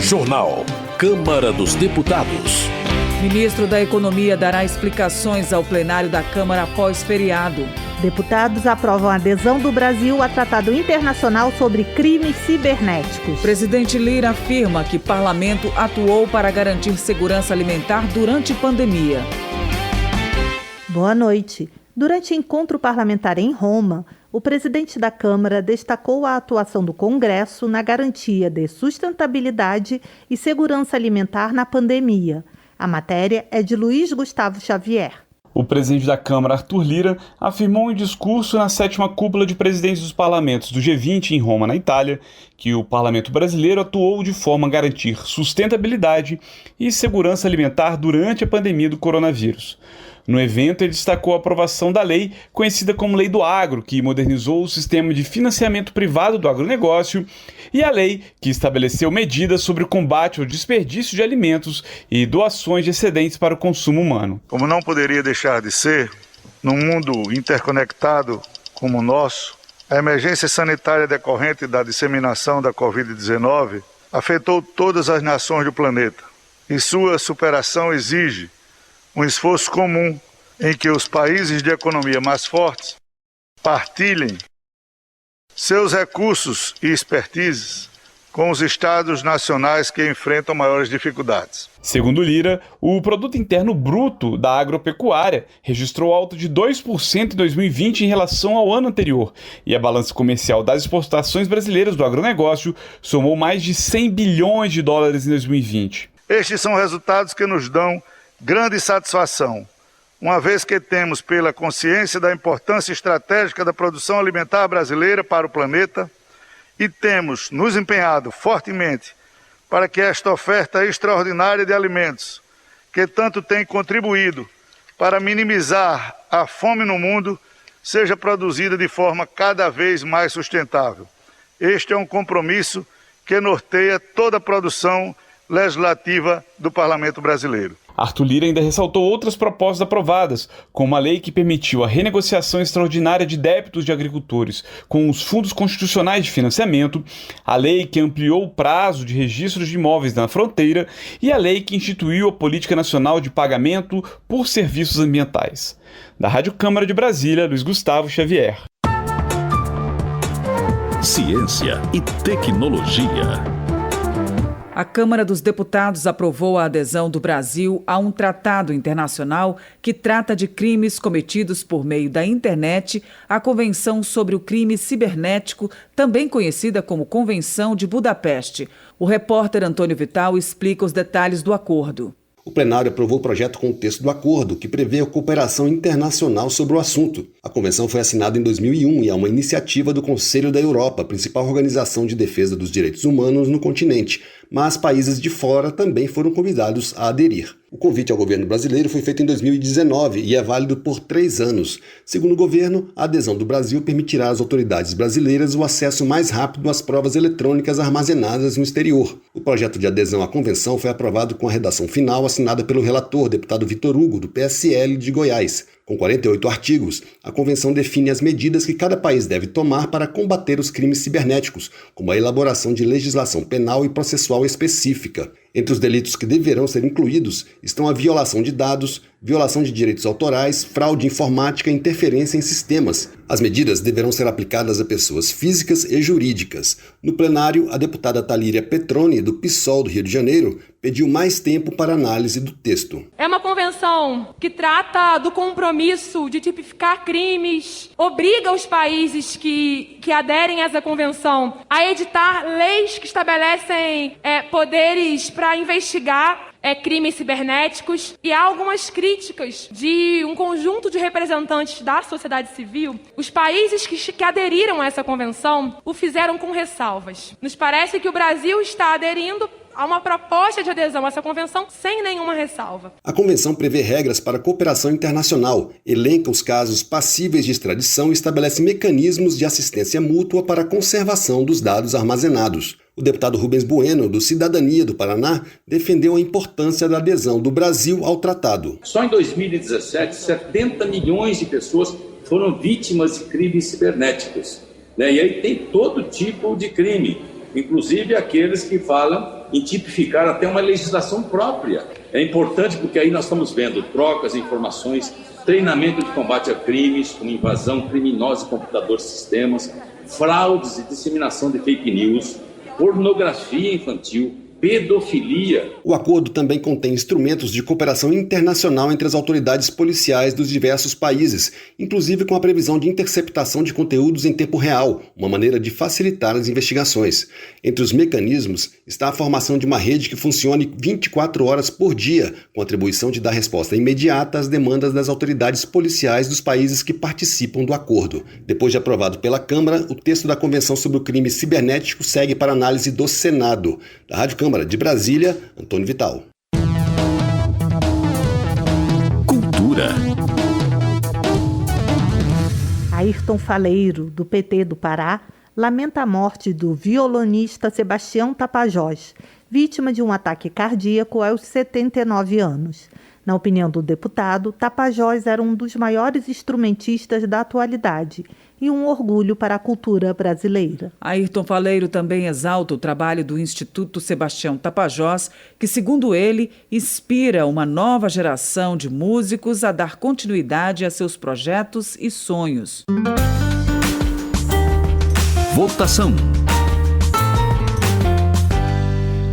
Jornal. Câmara dos Deputados. Ministro da Economia dará explicações ao plenário da Câmara após feriado. Deputados aprovam a adesão do Brasil a tratado internacional sobre crimes cibernéticos. Presidente Lira afirma que parlamento atuou para garantir segurança alimentar durante pandemia. Boa noite. Durante encontro parlamentar em Roma, o presidente da Câmara destacou a atuação do Congresso na garantia de sustentabilidade e segurança alimentar na pandemia. A matéria é de Luiz Gustavo Xavier. O presidente da Câmara, Arthur Lira, afirmou em discurso na 7ª cúpula de presidentes dos parlamentos do G20 em Roma, na Itália, que o parlamento brasileiro atuou de forma a garantir sustentabilidade e segurança alimentar durante a pandemia do coronavírus. No evento, ele destacou a aprovação da lei conhecida como Lei do Agro, que modernizou o sistema de financiamento privado do agronegócio, e a lei que estabeleceu medidas sobre o combate ao desperdício de alimentos e doações de excedentes para o consumo humano. Como não poderia deixar de ser, num mundo interconectado como o nosso, a emergência sanitária decorrente da disseminação da Covid-19 afetou todas as nações do planeta, e sua superação exige um esforço comum em que os países de economia mais fortes partilhem seus recursos e expertises com os estados nacionais que enfrentam maiores dificuldades. Segundo Lira, o produto interno bruto da agropecuária registrou alta de 2% em 2020 em relação ao ano anterior, e a balança comercial das exportações brasileiras do agronegócio somou mais de 100 bilhões de dólares em 2020. Estes são resultados que nos dão grande satisfação, uma vez que temos, pela consciência da importância estratégica da produção alimentar brasileira para o planeta, e temos nos empenhado fortemente para que esta oferta extraordinária de alimentos, que tanto tem contribuído para minimizar a fome no mundo, seja produzida de forma cada vez mais sustentável. Este é um compromisso que norteia toda a produção legislativa do Parlamento brasileiro. Arthur Lira ainda ressaltou outras propostas aprovadas, como a lei que permitiu a renegociação extraordinária de débitos de agricultores com os fundos constitucionais de financiamento, a lei que ampliou o prazo de registros de imóveis na fronteira e a lei que instituiu a Política Nacional de Pagamento por Serviços Ambientais. Da Rádio Câmara de Brasília, Luiz Gustavo Xavier. Ciência e tecnologia. A Câmara dos Deputados aprovou a adesão do Brasil a um tratado internacional que trata de crimes cometidos por meio da internet, a Convenção sobre o Crime Cibernético, também conhecida como Convenção de Budapeste. O repórter Antônio Vital explica os detalhes do acordo. O plenário aprovou o projeto com o texto do acordo, que prevê a cooperação internacional sobre o assunto. A convenção foi assinada em 2001 e é uma iniciativa do Conselho da Europa, principal organização de defesa dos direitos humanos no continente, mas países de fora também foram convidados a aderir. O convite ao governo brasileiro foi feito em 2019 e é válido por 3 anos. Segundo o governo, a adesão do Brasil permitirá às autoridades brasileiras o acesso mais rápido às provas eletrônicas armazenadas no exterior. O projeto de adesão à convenção foi aprovado com a redação final assinada pelo relator, deputado Vitor Hugo, do PSL de Goiás. Com 48 artigos, a convenção define as medidas que cada país deve tomar para combater os crimes cibernéticos, como a elaboração de legislação penal e processual específica. Entre os delitos que deverão ser incluídos estão a violação de dados, violação de direitos autorais, fraude informática e interferência em sistemas. As medidas deverão ser aplicadas a pessoas físicas e jurídicas. No plenário, a deputada Talíria Petroni, do PSOL do Rio de Janeiro, pediu mais tempo para análise do texto. É uma convenção que trata do compromisso de tipificar crimes, obriga os países que aderem a essa convenção a editar leis que estabelecem poderes para investigar crimes cibernéticos, e há algumas críticas de um conjunto de representantes da sociedade civil. Os países que aderiram a essa convenção o fizeram com ressalvas. Nos parece que o Brasil está aderindo a uma proposta de adesão a essa convenção sem nenhuma ressalva. A convenção prevê regras para cooperação internacional, elenca os casos passíveis de extradição e estabelece mecanismos de assistência mútua para a conservação dos dados armazenados. O deputado Rubens Bueno, do Cidadania do Paraná, defendeu a importância da adesão do Brasil ao tratado. Só em 2017, 70 milhões de pessoas foram vítimas de crimes cibernéticos. E aí tem todo tipo de crime. inclusive aqueles que falam em tipificar até uma legislação própria. É importante porque aí nós estamos vendo trocas de informações, treinamento de combate a crimes, como invasão criminosa de computadores e sistemas, fraudes e disseminação de fake news, pornografia infantil, pedofilia. O acordo também contém instrumentos de cooperação internacional entre as autoridades policiais dos diversos países, inclusive com a previsão de interceptação de conteúdos em tempo real, uma maneira de facilitar as investigações. Entre os mecanismos está a formação de uma rede que funcione 24 horas por dia, com a atribuição de dar resposta imediata às demandas das autoridades policiais dos países que participam do acordo. Depois de aprovado pela Câmara, o texto da Convenção sobre o Crime Cibernético segue para análise do Senado. Da Rádio Câmara de Brasília, Antônio Vital. Cultura. Ayrton Faleiro, do PT do Pará, lamenta a morte do violonista Sebastião Tapajós, vítima de um ataque cardíaco aos 79 anos. Na opinião do deputado, Tapajós era um dos maiores instrumentistas da atualidade e um orgulho para a cultura brasileira. Ayrton Faleiro também exalta o trabalho do Instituto Sebastião Tapajós, que, segundo ele, inspira uma nova geração de músicos a dar continuidade a seus projetos e sonhos. Votação.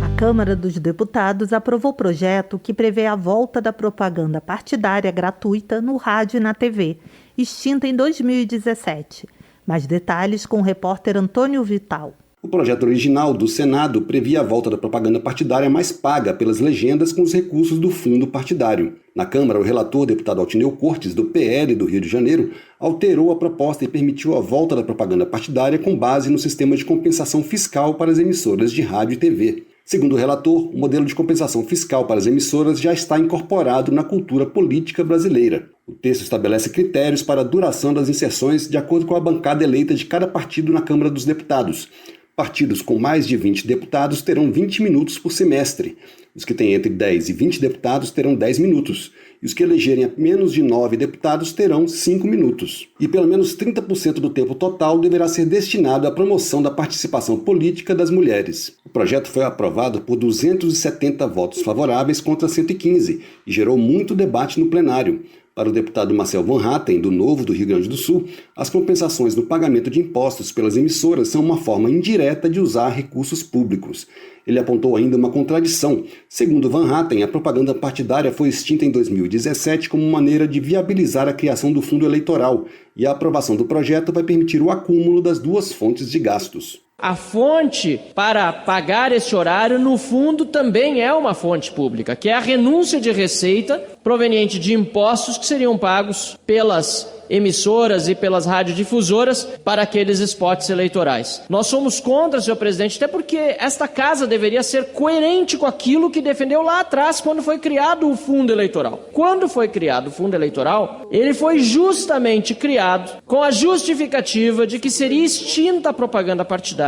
A Câmara dos Deputados aprovou o projeto que prevê a volta da propaganda partidária gratuita no rádio e na TV, extinta em 2017. Mais detalhes com o repórter Antônio Vital. O projeto original do Senado previa a volta da propaganda partidária mais paga pelas legendas com os recursos do fundo partidário. Na Câmara, o relator, deputado Altineu Cortes, do PL do Rio de Janeiro, alterou a proposta e permitiu a volta da propaganda partidária com base no sistema de compensação fiscal para as emissoras de rádio e TV. Segundo o relator, o modelo de compensação fiscal para as emissoras já está incorporado na cultura política brasileira. O texto estabelece critérios para a duração das inserções de acordo com a bancada eleita de cada partido na Câmara dos Deputados. Partidos com mais de 20 deputados terão 20 minutos por semestre. Os que têm entre 10 e 20 deputados terão 10 minutos. E os que elegerem menos de 9 deputados terão 5 minutos. E pelo menos 30% do tempo total deverá ser destinado à promoção da participação política das mulheres. O projeto foi aprovado por 270 votos favoráveis contra 115 e gerou muito debate no plenário. Para o deputado Marcel Van Hatten, do Novo do Rio Grande do Sul, as compensações no pagamento de impostos pelas emissoras são uma forma indireta de usar recursos públicos. Ele apontou ainda uma contradição. Segundo Van Hatten, a propaganda partidária foi extinta em 2017 como maneira de viabilizar a criação do fundo eleitoral, e a aprovação do projeto vai permitir o acúmulo das duas fontes de gastos. A fonte para pagar esse horário, no fundo, também é uma fonte pública, que é a renúncia de receita proveniente de impostos que seriam pagos pelas emissoras e pelas radiodifusoras para aqueles spots eleitorais. Nós somos contra, senhor presidente, até porque esta casa deveria ser coerente com aquilo que defendeu lá atrás quando foi criado o fundo eleitoral. Quando foi criado o fundo eleitoral, ele foi justamente criado com a justificativa de que seria extinta a propaganda partidária.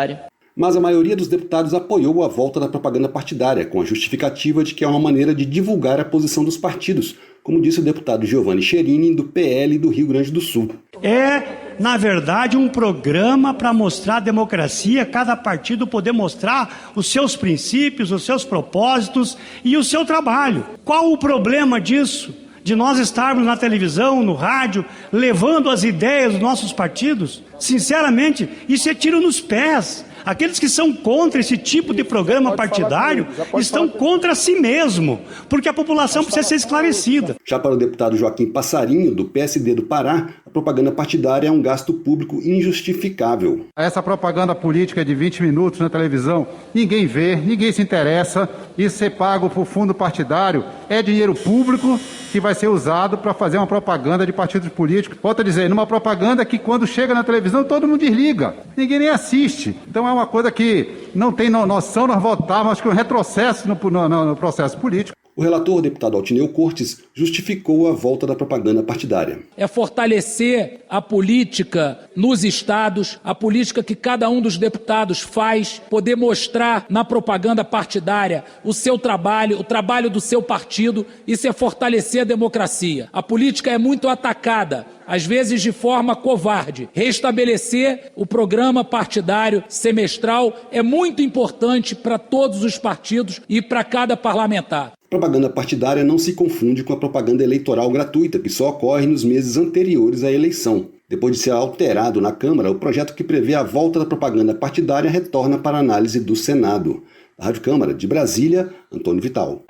Mas a maioria dos deputados apoiou a volta da propaganda partidária, com a justificativa de que é uma maneira de divulgar a posição dos partidos, como disse o deputado Giovanni Cherini, do PL do Rio Grande do Sul. É, na verdade, um programa para mostrar a democracia, cada partido poder mostrar os seus princípios, os seus propósitos e o seu trabalho. Qual o problema disso? De nós estarmos na televisão, no rádio, levando as ideias dos nossos partidos? Sinceramente, isso é tiro nos pés. Aqueles que são contra esse tipo de programa partidário estão contra si mesmo, porque a população precisa ser esclarecida. Já para o deputado Joaquim Passarinho, do PSD do Pará, a propaganda partidária é um gasto público injustificável. Essa propaganda política de 20 minutos na televisão, ninguém vê, ninguém se interessa, isso é pago por fundo partidário, é dinheiro público que vai ser usado para fazer uma propaganda de partidos políticos. Volto a dizer, numa propaganda que quando chega na televisão todo mundo desliga, ninguém nem assiste. Então é uma coisa que não tem noção, nós votávamos, acho que um retrocesso no processo político. O relator, deputado Altineu Cortes, justificou a volta da propaganda partidária. É fortalecer a política nos estados, a política que cada um dos deputados faz, poder mostrar na propaganda partidária o seu trabalho, o trabalho do seu partido, isso é fortalecer a democracia. A política é muito atacada às vezes de forma covarde. Restabelecer o programa partidário semestral é muito importante para todos os partidos e para cada parlamentar. Propaganda partidária não se confunde com a propaganda eleitoral gratuita, que só ocorre nos meses anteriores à eleição. Depois de ser alterado na Câmara, o projeto que prevê a volta da propaganda partidária retorna para análise do Senado. Da Rádio Câmara, de Brasília, Antônio Vital.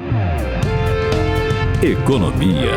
Economia.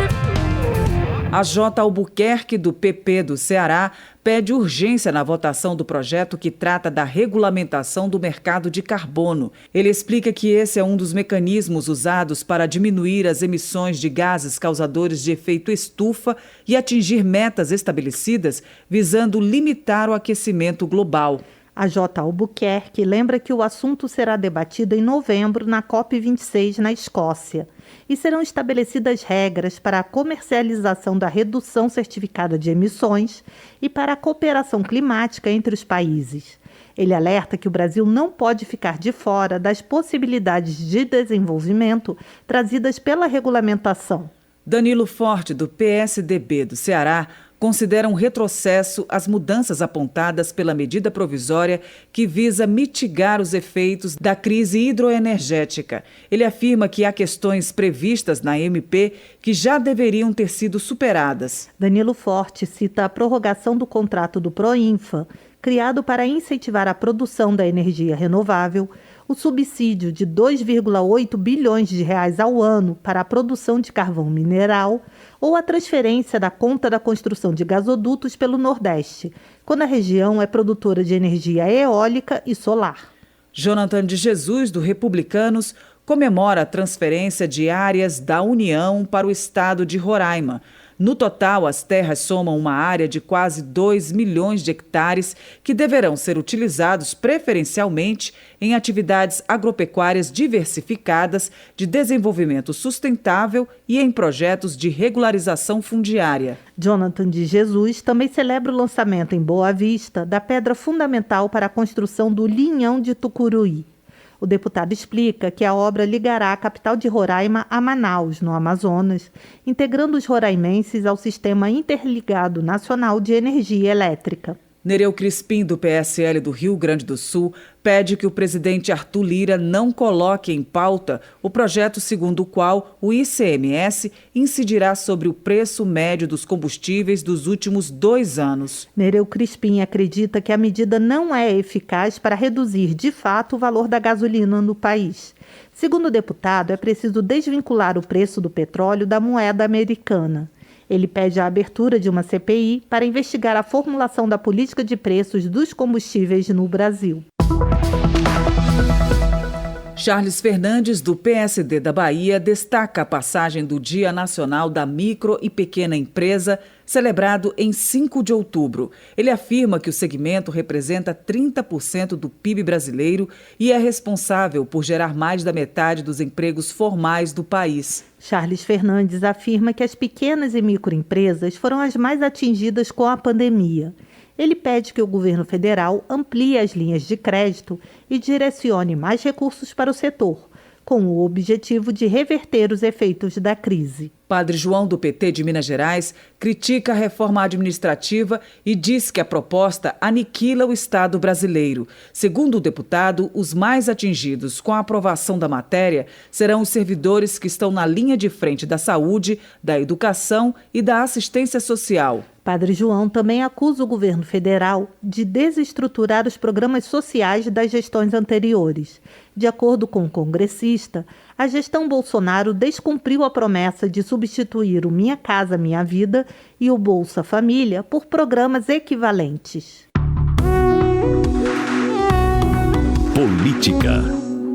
A J. Albuquerque, do PP do Ceará, pede urgência na votação do projeto que trata da regulamentação do mercado de carbono. Ele explica que esse é um dos mecanismos usados para diminuir as emissões de gases causadores de efeito estufa e atingir metas estabelecidas, visando limitar o aquecimento global. A J. Albuquerque lembra que o assunto será debatido em novembro na COP26 na Escócia e serão estabelecidas regras para a comercialização da redução certificada de emissões e para a cooperação climática entre os países. Ele alerta que o Brasil não pode ficar de fora das possibilidades de desenvolvimento trazidas pela regulamentação. Danilo Forte, do PSDB do Ceará, considera um retrocesso as mudanças apontadas pela medida provisória que visa mitigar os efeitos da crise hidroenergética. Ele afirma que há questões previstas na MP que já deveriam ter sido superadas. Danilo Forte cita a prorrogação do contrato do Proinfa, criado para incentivar a produção da energia renovável, o subsídio de 2,8 bilhões de reais ao ano para a produção de carvão mineral ou a transferência da conta da construção de gasodutos pelo Nordeste, quando a região é produtora de energia eólica e solar. Jonathan de Jesus, do Republicanos, comemora a transferência de áreas da União para o estado de Roraima. No total, as terras somam uma área de quase 2 milhões de hectares que deverão ser utilizados preferencialmente em atividades agropecuárias diversificadas, de desenvolvimento sustentável e em projetos de regularização fundiária. Jonathan de Jesus também celebra o lançamento em Boa Vista da pedra fundamental para a construção do Linhão de Tucuruí. O deputado explica que a obra ligará a capital de Roraima a Manaus, no Amazonas, integrando os roraimenses ao Sistema Interligado Nacional de Energia Elétrica. Nereu Crispim, do PSL do Rio Grande do Sul, pede que o presidente Arthur Lira não coloque em pauta o projeto segundo o qual o ICMS incidirá sobre o preço médio dos combustíveis dos últimos 2 anos. Nereu Crispim acredita que a medida não é eficaz para reduzir, de fato, o valor da gasolina no país. Segundo o deputado, é preciso desvincular o preço do petróleo da moeda americana. Ele pede a abertura de uma CPI para investigar a formulação da política de preços dos combustíveis no Brasil. Charles Fernandes, do PSD da Bahia, destaca a passagem do Dia Nacional da Micro e Pequena Empresa, celebrado em 5 de outubro. Ele afirma que o segmento representa 30% do PIB brasileiro e é responsável por gerar mais da metade dos empregos formais do país. Charles Fernandes afirma que as pequenas e microempresas foram as mais atingidas com a pandemia. Ele pede que o governo federal amplie as linhas de crédito e direcione mais recursos para o setor, com o objetivo de reverter os efeitos da crise. Padre João, do PT de Minas Gerais, critica a reforma administrativa e diz que a proposta aniquila o Estado brasileiro. Segundo o deputado, os mais atingidos com a aprovação da matéria serão os servidores que estão na linha de frente da saúde, da educação e da assistência social. Padre João também acusa o governo federal de desestruturar os programas sociais das gestões anteriores. De acordo com o congressista, a gestão Bolsonaro descumpriu a promessa de substituir o Minha Casa Minha Vida e o Bolsa Família por programas equivalentes. Política.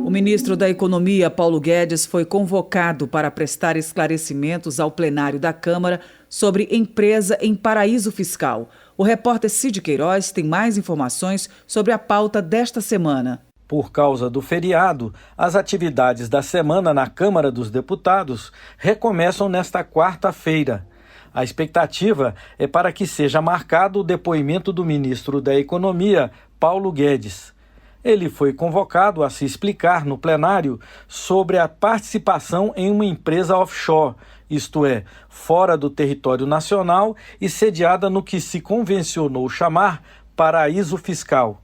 O ministro da Economia, Paulo Guedes, foi convocado para prestar esclarecimentos ao plenário da Câmara sobre empresa em paraíso fiscal. O repórter Cid Queiroz tem mais informações sobre a pauta desta semana. Por causa do feriado, as atividades da semana na Câmara dos Deputados recomeçam nesta quarta-feira. A expectativa é para que seja marcado o depoimento do ministro da Economia, Paulo Guedes. Ele foi convocado a se explicar no plenário sobre a participação em uma empresa offshore isto é, fora do território nacional e sediada no que se convencionou chamar paraíso fiscal.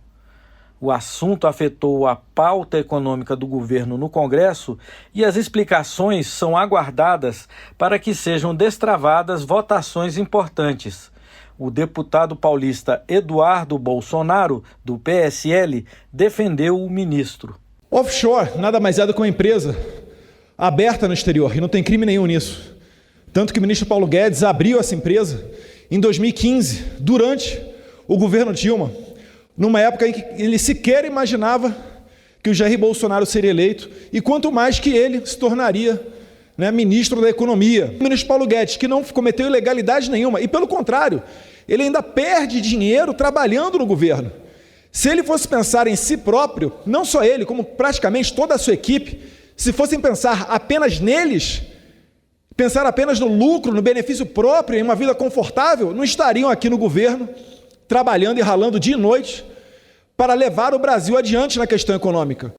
O assunto afetou a pauta econômica do governo no Congresso e as explicações são aguardadas para que sejam destravadas votações importantes. O deputado paulista Eduardo Bolsonaro, do PSL, defendeu o ministro. Offshore nada mais é do que uma empresa aberta no exterior e não tem crime nenhum nisso. Tanto que o ministro Paulo Guedes abriu essa empresa em 2015, durante o governo Dilma, numa época em que ele sequer imaginava que o Jair Bolsonaro seria eleito e quanto mais que ele se tornaria ministro da Economia. O ministro Paulo Guedes, que não cometeu ilegalidade nenhuma e, pelo contrário, ele ainda perde dinheiro trabalhando no governo. Se ele fosse pensar em si próprio, não só ele, como praticamente toda a sua equipe, se fossem pensar apenas neles, pensar apenas no lucro, no benefício próprio, em uma vida confortável, não estariam aqui no governo, trabalhando e ralando dia e noite para levar o Brasil adiante na questão econômica.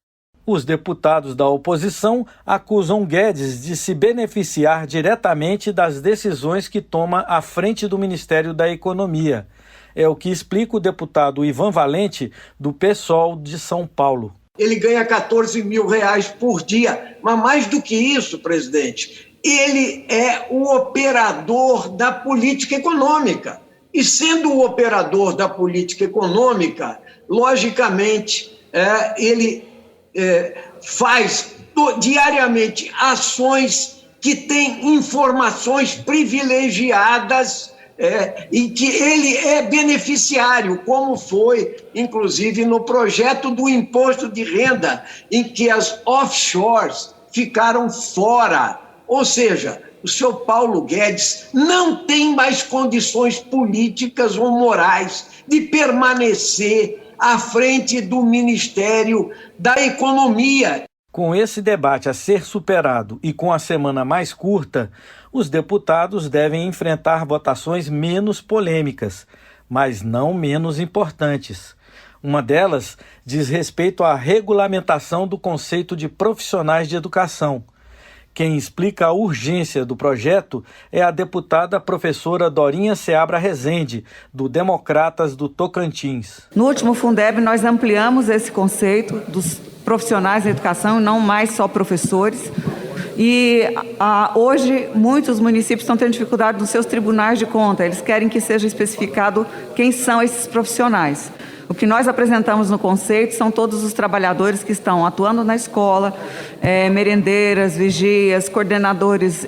Os deputados da oposição acusam Guedes de se beneficiar diretamente das decisões que toma à frente do Ministério da Economia. É o que explica o deputado Ivan Valente, do PSOL de São Paulo. Ele ganha R$14 mil por dia, mas mais do que isso, presidente, ele é o operador da política econômica. E sendo o operador da política econômica, logicamente, ele faz diariamente ações que têm informações privilegiadas em que ele é beneficiário, como foi, inclusive, no projeto do imposto de renda, em que as offshores ficaram fora. Ou seja, o senhor Paulo Guedes não tem mais condições políticas ou morais de permanecer à frente do Ministério da Economia. Com esse debate a ser superado e com a semana mais curta, os deputados devem enfrentar votações menos polêmicas, mas não menos importantes. Uma delas diz respeito à regulamentação do conceito de profissionais de educação. Quem explica a urgência do projeto é a deputada professora Dorinha Seabra Rezende, do Democratas do Tocantins. No último Fundeb, nós ampliamos esse conceito dos profissionais da educação, não mais só professores. E hoje, muitos municípios estão tendo dificuldade nos seus tribunais de conta. Eles querem que seja especificado quem são esses profissionais. O que nós apresentamos no conceito são todos os trabalhadores que estão atuando na escola, merendeiras, vigias, coordenadores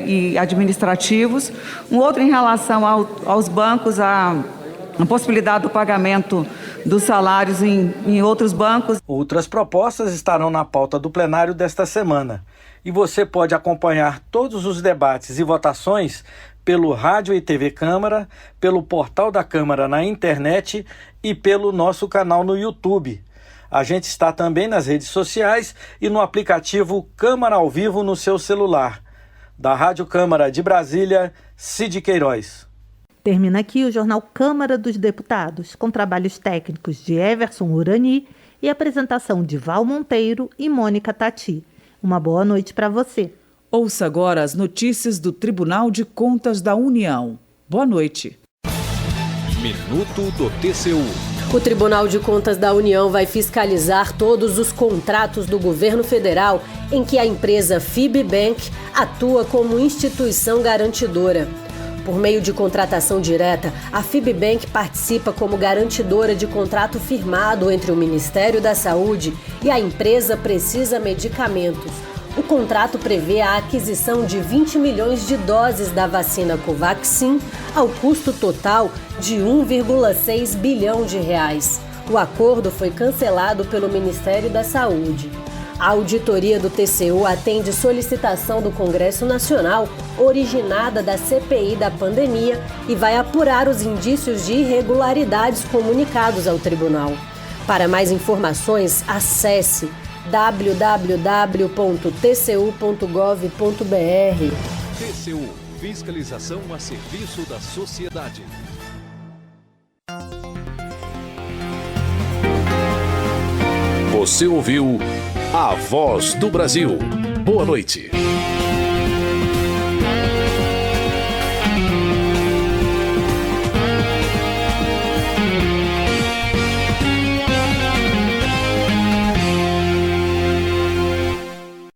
e administrativos. Um outro em relação aos bancos, a possibilidade do pagamento dos salários em outros bancos. Outras propostas estarão na pauta do plenário desta semana. E você pode acompanhar todos os debates e votações pelo Rádio e TV Câmara, pelo portal da Câmara na internet e pelo nosso canal no YouTube. A gente está também nas redes sociais e no aplicativo Câmara ao Vivo no seu celular. Da Rádio Câmara de Brasília, Cid Queiroz. Termina aqui o Jornal Câmara dos Deputados, com trabalhos técnicos de Everson Urani e apresentação de Val Monteiro e Mônica Tati. Uma boa noite para você. Ouça agora as notícias do Tribunal de Contas da União. Boa noite. Minuto do TCU. O Tribunal de Contas da União vai fiscalizar todos os contratos do governo federal em que a empresa FIBBank atua como instituição garantidora. Por meio de contratação direta, a FIBBank participa como garantidora de contrato firmado entre o Ministério da Saúde e a empresa Precisa Medicamentos. O contrato prevê a aquisição de 20 milhões de doses da vacina Covaxin ao custo total de 1,6 bilhão de reais. O acordo foi cancelado pelo Ministério da Saúde. A auditoria do TCU atende solicitação do Congresso Nacional, originada da CPI da pandemia, e vai apurar os indícios de irregularidades comunicados ao tribunal. Para mais informações, acesse www.tcu.gov.br. TCU, fiscalização a serviço da sociedade. Você ouviu A Voz do Brasil. Boa noite.